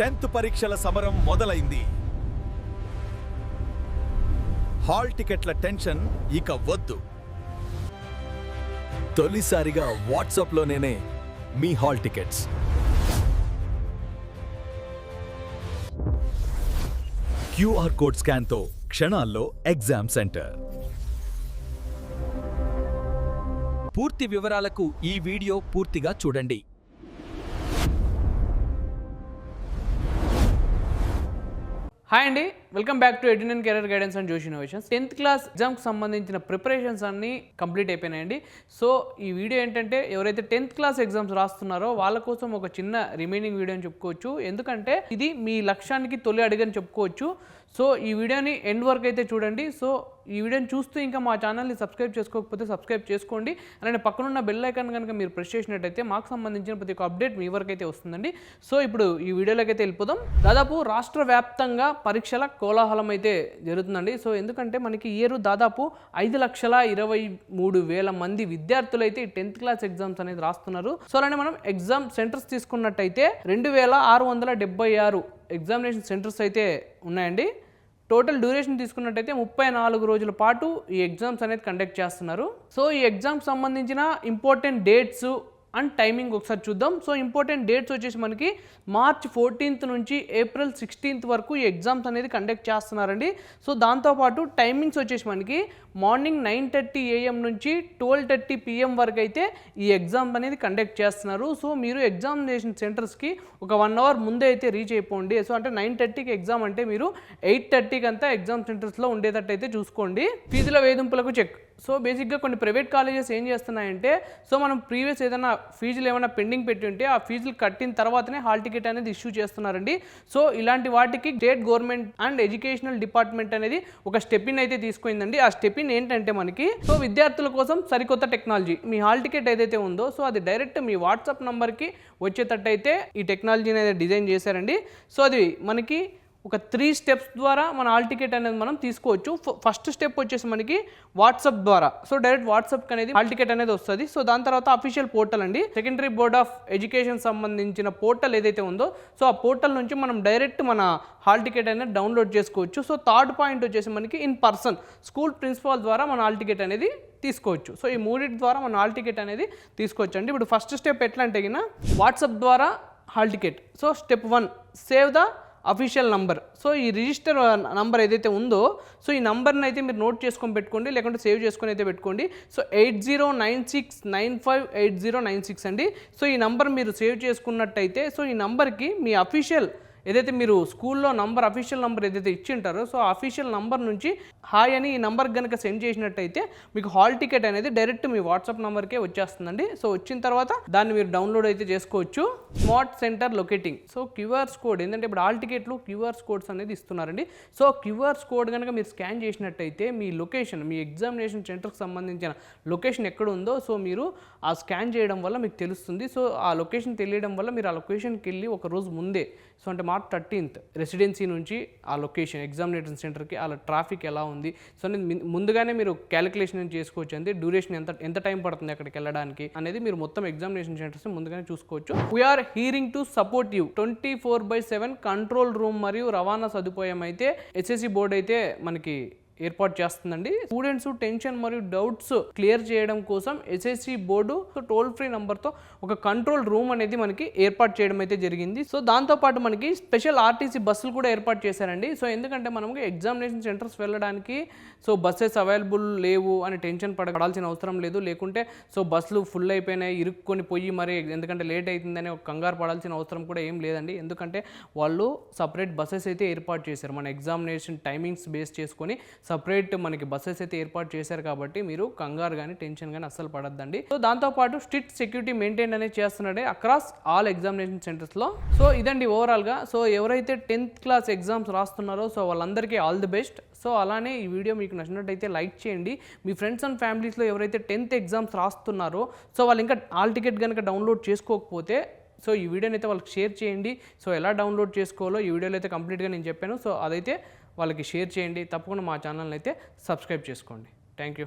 10th పరీక్షల సమరం మొదలైంది. హాల్ టికెట్ల టెన్షన్ ఇక వద్దు. తొలిసారిగా వాట్సాప్లోనే మీ హాల్ టికెట్స్. QR కోడ్ స్కాన్తో క్షణాల్లో ఎగ్జామ్ సెంటర్. పూర్తి వివరాలకు ఈ వీడియో పూర్తిగా చూడండి. హాయ్ అండి, welcome back to education career guidance and జోష్ ఇన్నోవేషన్స్. 10th క్లాస్ ఎగ్జామ్కి సంబంధించిన ప్రిపరేషన్స్ అన్నీ కంప్లీట్ అయిపోయినాయండి. సో ఈ వీడియో ఏంటంటే ఎవరైతే 10th క్లాస్ ఎగ్జామ్స్ రాస్తున్నారో వాళ్ళ కోసం ఒక చిన్న రిమైనింగ్ వీడియో అని చెప్పుకోవచ్చు. ఎందుకంటే ఇది మీ లక్ష్యానికి తొలి అడుగని చెప్పుకోవచ్చు. సో ఈ వీడియోని ఎండ్ వరకు అయితే చూడండి. సో ఈ వీడియోని చూస్తూ ఇంకా మా ఛానల్ని సబ్స్క్రైబ్ చేసుకోకపోతే సబ్స్క్రైబ్ చేసుకోండి. అలానే పక్కనున్న బెల్ ఐకాన్ కనుక మీరు ప్రెస్ చేసినట్టయితే మాకు సంబంధించిన ప్రతి ఒక్క అప్డేట్ మీ వరకు అయితే వస్తుందండి. సో ఇప్పుడు ఈ వీడియోలోకి అయితే వెళ్ళిపోదాం. దాదాపు రాష్ట్ర వ్యాప్తంగా పరీక్షల కోలాహలం అయితే జరుగుతుందండి. సో ఎందుకంటే మనకి ఈ ఇయర్ దాదాపు 5,23,000 మంది విద్యార్థులు అయితే 10th క్లాస్ ఎగ్జామ్స్ అనేది రాస్తున్నారు. సో అలానే మనం ఎగ్జామ్ సెంటర్స్ తీసుకున్నట్టయితే 2,676 ఎగ్జామినేషన్ సెంటర్స్ అయితే ఉన్నాయండి. టోటల్ డ్యూరేషన్ తీసుకున్నట్టయితే 34 రోజుల పాటు ఈ ఎగ్జామ్స్ అనేది కండక్ట్ చేస్తున్నారు. సో ఈ ఎగ్జామ్స్ సంబంధించిన ఇంపార్టెంట్ డేట్స్ అండ్ టైమింగ్ ఒకసారి చూద్దాం. సో ఇంపార్టెంట్ డేట్స్ వచ్చేసి మనకి March 14th నుంచి April 16th వరకు ఈ ఎగ్జామ్స్ అనేది కండక్ట్ చేస్తున్నారండి. సో దాంతోపాటు టైమింగ్స్ వచ్చేసి మనకి మార్నింగ్ 9:30 AM నుంచి 12:30 PM వరకు అయితే ఈ ఎగ్జామ్ అనేది కండక్ట్ చేస్తున్నారు. సో మీరు ఎగ్జామినేషన్ సెంటర్స్కి ఒక 1 అవర్ ముందే అయితే రీచ్ అయిపోండి. సో అంటే 9:30కి ఎగ్జామ్ అంటే మీరు 8:30కి అంతా ఎగ్జామ్ సెంటర్స్లో ఉండేటట్టు అయితే చూసుకోండి. ఫీజుల వేధింపులకు చెక్. సో బేసిక్గా కొన్ని ప్రైవేట్ కాలేజెస్ ఏం చేస్తున్నాయంటే, సో మనం ప్రీవియస్ ఏదైనా ఫీజులు ఏమైనా పెండింగ్ పెట్టి ఉంటే ఆ ఫీజులు కట్టిన తర్వాతనే హాల్ టికెట్ అనేది ఇష్యూ చేస్తున్నారండి. సో ఇలాంటి వాటికి state government and educational department అనేది ఒక స్టెప్ ఇన్ అయితే తీసుకుందండి. ఆ స్టెప్ ఇన్ ఏంటంటే మనకి సో విద్యార్థుల కోసం సరికొత్త టెక్నాలజీ. మీ హాల్ టికెట్ ఏదైతే ఉందో సో అది డైరెక్ట్ మీ వాట్సాప్ నంబర్కి వచ్చేటట్టు అయితే ఈ టెక్నాలజీని అయితే డిజైన్ చేశారండి. సో అది మనకి ఒక 3 స్టెప్స్ ద్వారా మన హాల్ టికెట్ అనేది మనం తీసుకోవచ్చు. ఫస్ట్ స్టెప్ వచ్చేసి మనకి వాట్సాప్ ద్వారా. సో డైరెక్ట్ వాట్సాప్కి అనేది హాల్ టికెట్ అనేది వస్తుంది. సో దాని తర్వాత అఫీషియల్ పోర్టల్ అండి, సెకండరీ బోర్డ్ ఆఫ్ ఎడ్యుకేషన్ సంబంధించిన పోర్టల్ ఏదైతే ఉందో సో ఆ పోర్టల్ నుంచి మనం డైరెక్ట్ మన హాల్ టికెట్ అనేది డౌన్లోడ్ చేసుకోవచ్చు. సో థర్డ్ పాయింట్ వచ్చేసి మనకి ఇన్ పర్సన్ స్కూల్ ప్రిన్సిపాల్ ద్వారా మన హాల్ టికెట్ అనేది తీసుకోవచ్చు. సో ఈ మూడింటి ద్వారా మన హాల్ టికెట్ అనేది తీసుకోవచ్చు అండి. ఇప్పుడు ఫస్ట్ స్టెప్ ఎట్లా అంటే వాట్సాప్ ద్వారా hall ticket. So step 1 save the official number. So ఈ రిజిస్టర్ నంబర్ ఏదైతే ఉందో సో ఈ నంబర్ని అయితే మీరు నోట్ చేసుకొని పెట్టుకోండి, లేకుంటే సేవ్ చేసుకొని అయితే పెట్టుకోండి. సో 8096958096 అండి. సో ఈ నంబర్ మీరు సేవ్ చేసుకున్నట్టయితే సో ఈ నంబర్కి మీ అఫీషియల్ ఏదైతే మీరు స్కూల్లో అఫీషియల్ నంబర్ ఏదైతే ఇచ్చి ఉంటారో సో ఆ అఫీషియల్ నంబర్ నుంచి హాయ్ అని ఈ నంబర్కి కనుక సెండ్ చేసినట్టయితే మీకు హాల్ టికెట్ అనేది డైరెక్ట్ మీ వాట్సాప్ నెంబర్కే వచ్చేస్తుందండి. సో వచ్చిన తర్వాత దాన్ని మీరు డౌన్లోడ్ అయితే చేసుకోవచ్చు. Smart centre locating. So QRs code ఏంటంటే ఇప్పుడు హాల్ టికెట్లు క్యూఆర్స్ కోడ్స్ అనేది ఇస్తున్నారండి. సో క్యూఆర్స్ కోడ్ కనుక మీరు స్కాన్ చేసినట్టయితే మీ లొకేషన్, మీ ఎగ్జామినేషన్ సెంటర్కి సంబంధించిన లొకేషన్ ఎక్కడ ఉందో సో మీరు ఆ స్కాన్ చేయడం వల్ల మీకు తెలుస్తుంది. సో ఆ లొకేషన్ తెలియడం వల్ల మీరు ఆ లొకేషన్కి వెళ్ళి ఒక రోజు ముందే సో అంటే March 13th రెసిడెన్సీ నుంచి ఆ లొకేషన్ ఎగ్జామినేషన్ సెంటర్కి అలా ట్రాఫిక్ ఎలా ఉంది సో ముందుగానే మీరు క్యాలిక్యులేషన్ చేసుకోవచ్చు. అంతే డ్యూరేషన్ ఎంత టైం పడుతుంది అక్కడికి వెళ్ళడానికి అనేది మీరు మొత్తం ఎగ్జామినేషన్ సెంటర్స్ ముందుగానే చూసుకోవచ్చు. We are hearing to support you 24/7 control room మరియు రవాణా సదుపాయం అయితే SSC బోర్డు అయితే మనకి ఏర్పాటు చేస్తుందండి. స్టూడెంట్స్ టెన్షన్ మరియు డౌట్స్ క్లియర్ చేయడం కోసం SSC బోర్డు టోల్ ఫ్రీ నంబర్తో ఒక కంట్రోల్ రూమ్ అనేది మనకి ఏర్పాటు చేయడం అయితే జరిగింది. సో దాంతోపాటు మనకి స్పెషల్ RTC బస్సులు కూడా ఏర్పాటు చేశారండి. సో ఎందుకంటే మనకి ఎగ్జామినేషన్ సెంటర్స్ వెళ్ళడానికి సో బస్సెస్ అవైలబుల్ లేవు అని టెన్షన్ పడాల్సిన అవసరం లేదు. లేకుంటే సో బస్సులు ఫుల్ అయిపోయినాయి ఇరుక్కొని పోయి మరి ఎందుకంటే లేట్ అవుతుందని ఒక కంగారు పడాల్సిన అవసరం కూడా ఏం లేదండి. ఎందుకంటే వాళ్ళు సపరేట్ బస్సెస్ అయితే ఏర్పాటు చేశారు. మన ఎగ్జామినేషన్ టైమింగ్స్ బేస్ చేసుకొని సపరేట్ మనకి బస్సెస్ అయితే ఏర్పాటు చేశారు కాబట్టి మీరు కంగారు కానీ టెన్షన్ కానీ అస్సలు పడద్దండి. సో దాంతోపాటు స్ట్రిక్ట్ సెక్యూరిటీ మెయింటైన్ అనేది చేస్తున్నాడే అక్రాస్ ఆల్ ఎగ్జామినేషన్ సెంటర్స్లో. సో ఇదండి ఓవరాల్గా. సో ఎవరైతే 10th క్లాస్ ఎగ్జామ్స్ రాస్తున్నారో సో వాళ్ళందరికీ ఆల్ ది బెస్ట్. సో అలానే ఈ వీడియో మీకు నచ్చినట్టయితే లైక్ చేయండి. మీ ఫ్రెండ్స్ అండ్ ఫ్యామిలీస్లో ఎవరైతే 10th ఎగ్జామ్స్ రాస్తున్నారో సో వాళ్ళు ఇంకా హాల్ టికెట్ కనుక డౌన్లోడ్ చేసుకోకపోతే సో ఈ వీడియోని అయితే వాళ్ళకి షేర్ చేయండి. సో ఎలా డౌన్లోడ్ చేసుకోవాలో ఈ వీడియోలో అయితే కంప్లీట్గా నేను చెప్పాను. సో అదైతే వాళ్ళకి షేర్ చేయండి. తప్పకుండా మా ఛానల్ని అయితే సబ్స్క్రైబ్ చేసుకోండి. Thank you.